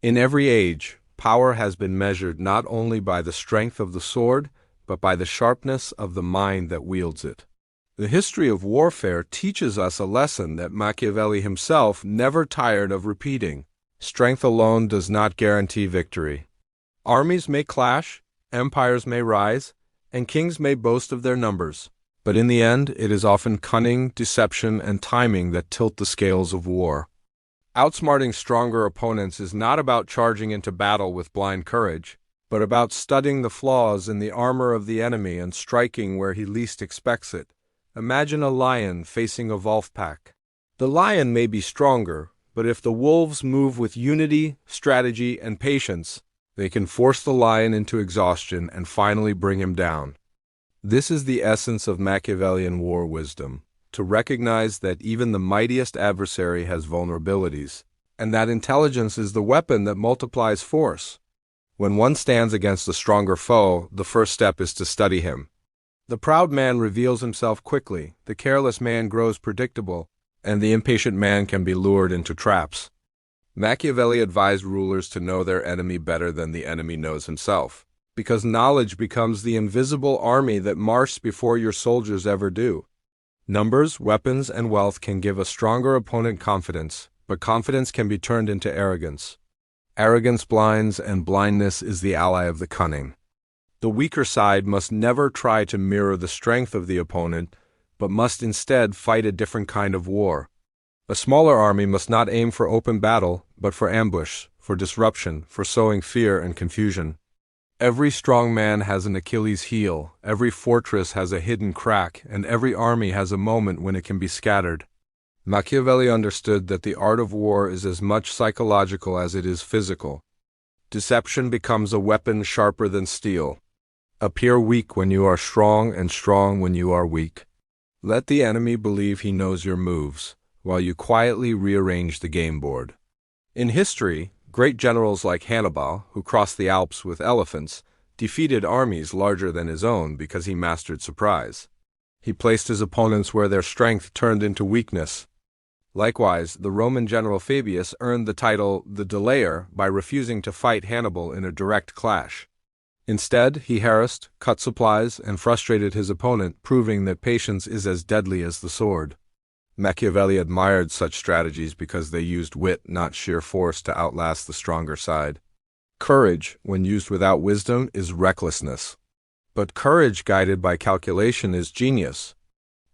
In every age, power has been measured not only by the strength of the sword, but by the sharpness of the mind that wields it. The history of warfare teaches us a lesson that Machiavelli himself never tired of repeating. Strength alone does not guarantee victory. Armies may clash, empires may rise, and kings may boast of their numbers. But in the end, it is often cunning, deception, and timing that tilt the scales of war. Outsmarting stronger opponents is not about charging into battle with blind courage, but about studying the flaws in the armor of the enemy and striking where he least expects it. Imagine a lion facing a wolf pack. The lion may be stronger, but if the wolves move with unity, strategy, and patience, they can force the lion into exhaustion and finally bring him down. This is the essence of Machiavellian war wisdom, to recognize that even the mightiest adversary has vulnerabilities, and that intelligence is the weapon that multiplies force. When one stands against a stronger foe, the first step is to study him. The proud man reveals himself quickly, the careless man grows predictable, and the impatient man can be lured into traps. Machiavelli advised rulers to know their enemy better than the enemy knows himself, because knowledge becomes the invisible army that marches before your soldiers ever do. Numbers, weapons, and wealth can give a stronger opponent confidence, but confidence can be turned into arrogance. Arrogance blinds, and blindness is the ally of the cunning. The weaker side must never try to mirror the strength of the opponent, but must instead fight a different kind of war. A smaller army must not aim for open battle, but for ambush, for disruption, for sowing fear and confusion. Every strong man has an Achilles heel, every fortress has a hidden crack, and every army has a moment when it can be scattered. Machiavelli understood that the art of war is as much psychological as it is physical. Deception becomes a weapon sharper than steel. Appear weak when you are strong and strong when you are weak. Let the enemy believe he knows your moves, while you quietly rearrange the game board. In history, great generals like Hannibal, who crossed the Alps with elephants, defeated armies larger than his own because he mastered surprise. He placed his opponents where their strength turned into weakness. Likewise, the Roman general Fabius earned the title the Delayer by refusing to fight Hannibal in a direct clash. Instead, he harassed, cut supplies, and frustrated his opponent, proving that patience is as deadly as the sword. Machiavelli admired such strategies because they used wit, not sheer force, to outlast the stronger side. Courage, when used without wisdom, is recklessness. But courage guided by calculation is genius.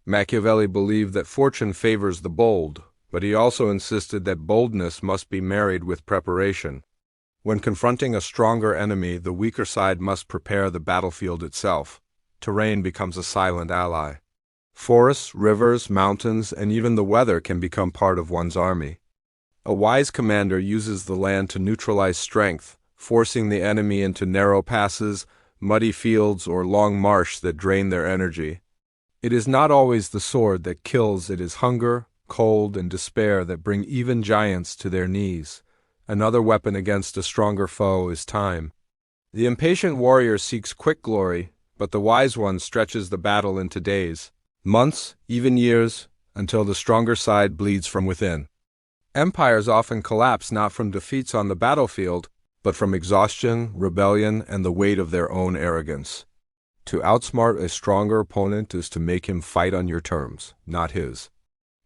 Machiavelli believed that fortune favors the bold, but he also insisted that boldness must be married with preparation. When confronting a stronger enemy, the weaker side must prepare the battlefield itself. Terrain becomes a silent ally. Forests, rivers, mountains, and even the weather can become part of one's army. A wise commander uses the land to neutralize strength, forcing the enemy into narrow passes, muddy fields, or long marsh that drain their energy. It is not always the sword that kills, it is hunger, cold, and despair that bring even giants to their knees. Another weapon against a stronger foe is time. The impatient warrior seeks quick glory, but the wise one stretches the battle into days, months, even years, until the stronger side bleeds from within. Empires often collapse not from defeats on the battlefield, but from exhaustion, rebellion, and the weight of their own arrogance. To outsmart a stronger opponent is to make him fight on your terms, not his.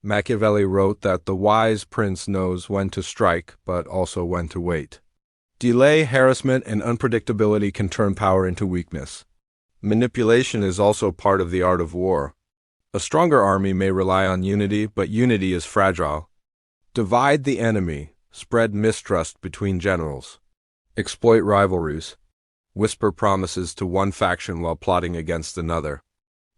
Machiavelli wrote that the wise prince knows when to strike, but also when to wait. Delay, harassment, and unpredictability can turn power into weakness. Manipulation is also part of the art of war. A stronger army may rely on unity, but unity is fragile. Divide the enemy, spread mistrust between generals. Exploit rivalries. Whisper promises to one faction while plotting against another.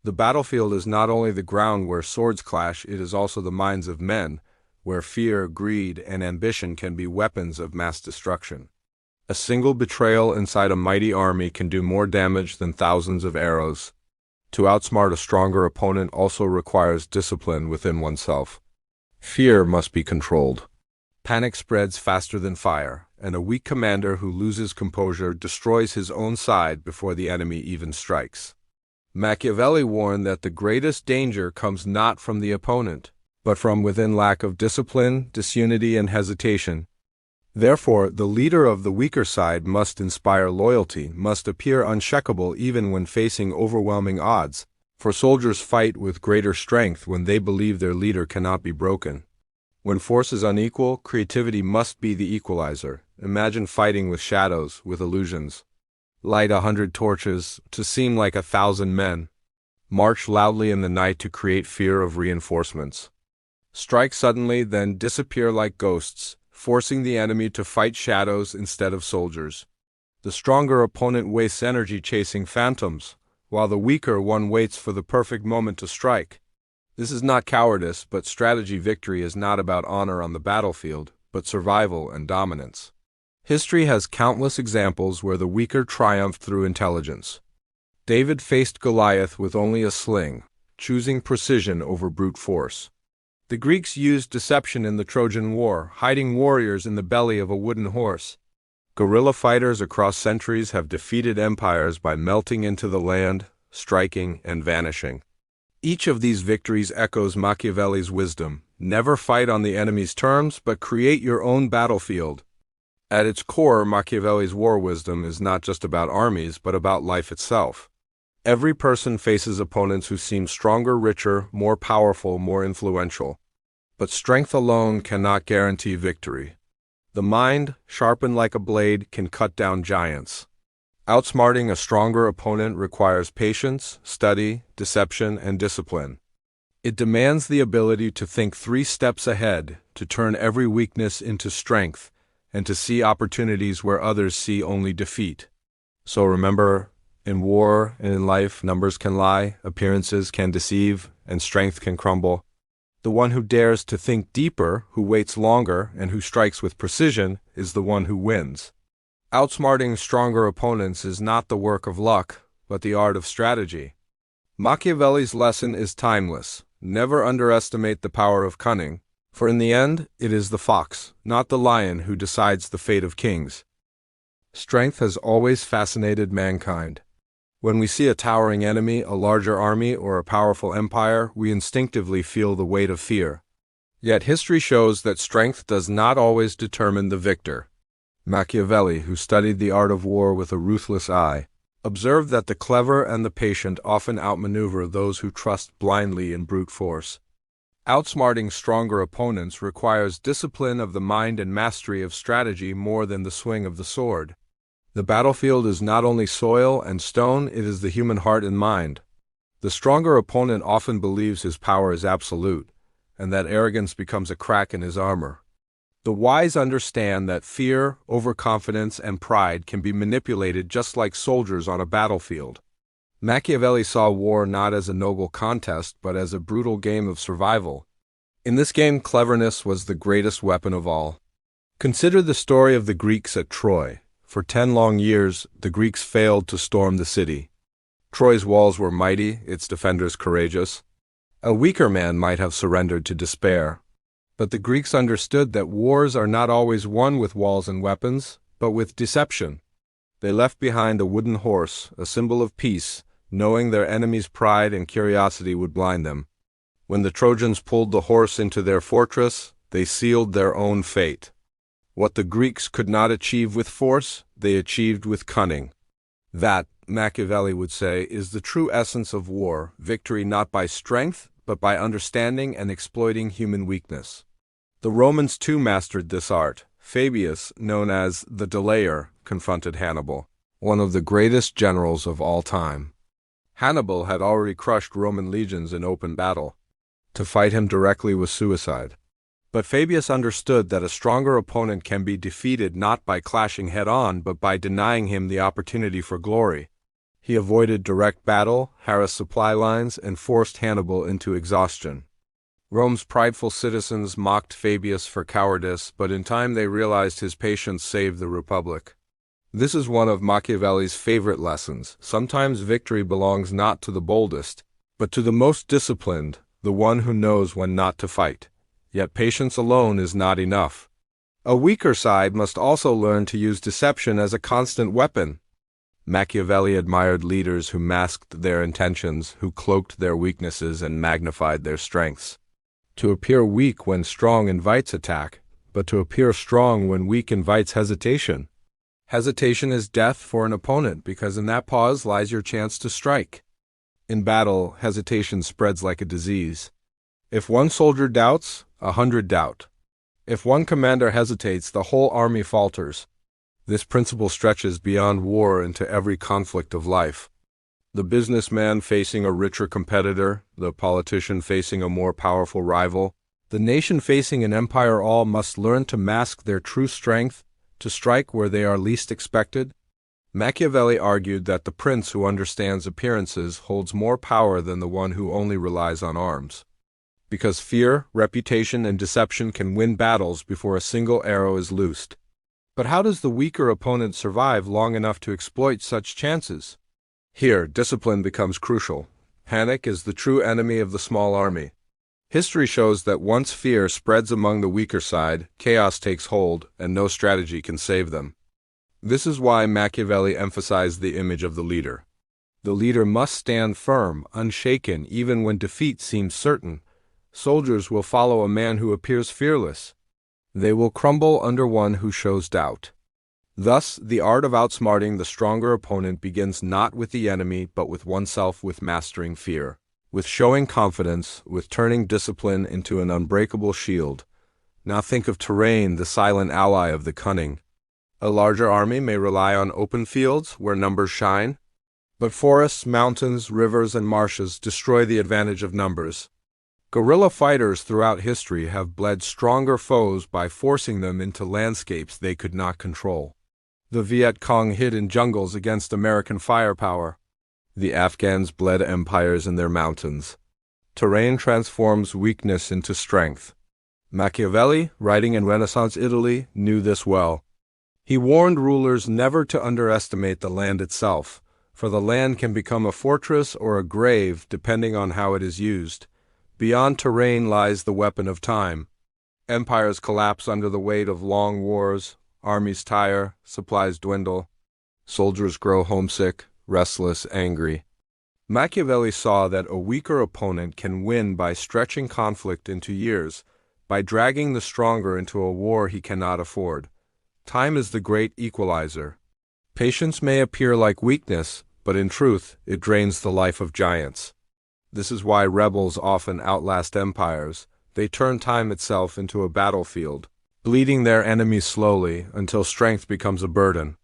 The battlefield is not only the ground where swords clash, it is also the minds of men, where fear, greed, and ambition can be weapons of mass destruction. A single betrayal inside a mighty army can do more damage than thousands of arrows. To outsmart a stronger opponent also requires discipline within oneself. Fear must be controlled. Panic spreads faster than fire, and a weak commander who loses composure destroys his own side before the enemy even strikes. Machiavelli warned that the greatest danger comes not from the opponent, but from within lack of discipline, disunity, and hesitation. Therefore, the leader of the weaker side must inspire loyalty, must appear unshakable even when facing overwhelming odds, for soldiers fight with greater strength when they believe their leader cannot be broken. When force is unequal, creativity must be the equalizer. Imagine fighting with shadows, with illusions. Light 100 torches to seem like 1,000 men. March loudly in the night to create fear of reinforcements. Strike suddenly, then disappear like ghosts, forcing the enemy to fight shadows instead of soldiers. The stronger opponent wastes energy chasing phantoms, while the weaker one waits for the perfect moment to strike. This is not cowardice, but strategy. Victory is not about honor on the battlefield, but survival and dominance. History has countless examples where the weaker triumphed through intelligence. David faced Goliath with only a sling, choosing precision over brute force. The Greeks used deception in the Trojan War, hiding warriors in the belly of a wooden horse. Guerrilla fighters across centuries have defeated empires by melting into the land, striking, and vanishing. Each of these victories echoes Machiavelli's wisdom: never fight on the enemy's terms, but create your own battlefield. At its core, Machiavelli's war wisdom is not just about armies, but about life itself. Every person faces opponents who seem stronger, richer, more powerful, more influential. But strength alone cannot guarantee victory. The mind, sharpened like a blade, can cut down giants. Outsmarting a stronger opponent requires patience, study, deception, and discipline. It demands the ability to think 3 steps ahead, to turn every weakness into strength, and to see opportunities where others see only defeat. So remember, in war and in life, numbers can lie, appearances can deceive, and strength can crumble. The one who dares to think deeper, who waits longer, and who strikes with precision is the one who wins. Outsmarting stronger opponents is not the work of luck, but the art of strategy. Machiavelli's lesson is timeless. Never underestimate the power of cunning, for in the end, it is the fox, not the lion, who decides the fate of kings. Strength has always fascinated mankind. When we see a towering enemy, a larger army, or a powerful empire, we instinctively feel the weight of fear. Yet history shows that strength does not always determine the victor. Machiavelli, who studied the art of war with a ruthless eye, observed that the clever and the patient often outmaneuver those who trust blindly in brute force. Outsmarting stronger opponents requires discipline of the mind and mastery of strategy more than the swing of the sword. The battlefield is not only soil and stone, it is the human heart and mind. The stronger opponent often believes his power is absolute, and that arrogance becomes a crack in his armor. The wise understand that fear, overconfidence, and pride can be manipulated just like soldiers on a battlefield. Machiavelli saw war not as a noble contest, but as a brutal game of survival. In this game, cleverness was the greatest weapon of all. Consider the story of the Greeks at Troy. For 10 long years, the Greeks failed to storm the city. Troy's walls were mighty, its defenders courageous. A weaker man might have surrendered to despair. But the Greeks understood that wars are not always won with walls and weapons, but with deception. They left behind a wooden horse, a symbol of peace, knowing their enemies' pride and curiosity would blind them. When the Trojans pulled the horse into their fortress, they sealed their own fate. What the Greeks could not achieve with force, they achieved with cunning. That, Machiavelli would say, is the true essence of war: victory not by strength, but by understanding and exploiting human weakness. The Romans too mastered this art. Fabius, known as the Delayer, confronted Hannibal, one of the greatest generals of all time. Hannibal had already crushed Roman legions in open battle. To fight him directly was suicide. But Fabius understood that a stronger opponent can be defeated not by clashing head-on, but by denying him the opportunity for glory. He avoided direct battle, harassed supply lines, and forced Hannibal into exhaustion. Rome's prideful citizens mocked Fabius for cowardice, but in time they realized his patience saved the Republic. This is one of Machiavelli's favorite lessons. Sometimes victory belongs not to the boldest, but to the most disciplined, the one who knows when not to fight. Yet patience alone is not enough. A weaker side must also learn to use deception as a constant weapon. Machiavelli admired leaders who masked their intentions, who cloaked their weaknesses and magnified their strengths. To appear weak when strong invites attack, but to appear strong when weak invites hesitation. Hesitation is death for an opponent because in that pause lies your chance to strike. In battle, hesitation spreads like a disease. If one soldier doubts, 100 doubt. If one commander hesitates, the whole army falters. This principle stretches beyond war into every conflict of life. The businessman facing a richer competitor, the politician facing a more powerful rival, the nation facing an empire, all must learn to mask their true strength, to strike where they are least expected. Machiavelli argued that the prince who understands appearances holds more power than the one who only relies on arms. Because fear, reputation, and deception can win battles before a single arrow is loosed. But how does the weaker opponent survive long enough to exploit such chances? Here, discipline becomes crucial. Panic is the true enemy of the small army. History shows that once fear spreads among the weaker side, chaos takes hold, and no strategy can save them. This is why Machiavelli emphasized the image of the leader. The leader must stand firm, unshaken, even when defeat seems certain. Soldiers will follow a man who appears fearless. They will crumble under one who shows doubt. Thus, the art of outsmarting the stronger opponent begins not with the enemy, but with oneself, with mastering fear, with showing confidence, with turning discipline into an unbreakable shield. Now think of terrain, the silent ally of the cunning. A larger army may rely on open fields where numbers shine, but forests, mountains, rivers, and marshes destroy the advantage of numbers. Guerrilla fighters throughout history have bled stronger foes by forcing them into landscapes they could not control. The Viet Cong hid in jungles against American firepower. The Afghans bled empires in their mountains. Terrain transforms weakness into strength. Machiavelli, writing in Renaissance Italy, knew this well. He warned rulers never to underestimate the land itself, for the land can become a fortress or a grave depending on how it is used. Beyond terrain lies the weapon of time. Empires collapse under the weight of long wars, armies tire, supplies dwindle, soldiers grow homesick, restless, angry. Machiavelli saw that a weaker opponent can win by stretching conflict into years, by dragging the stronger into a war he cannot afford. Time is the great equalizer. Patience may appear like weakness, but in truth, it drains the life of giants. This is why rebels often outlast empires. They turn time itself into a battlefield, bleeding their enemies slowly until strength becomes a burden.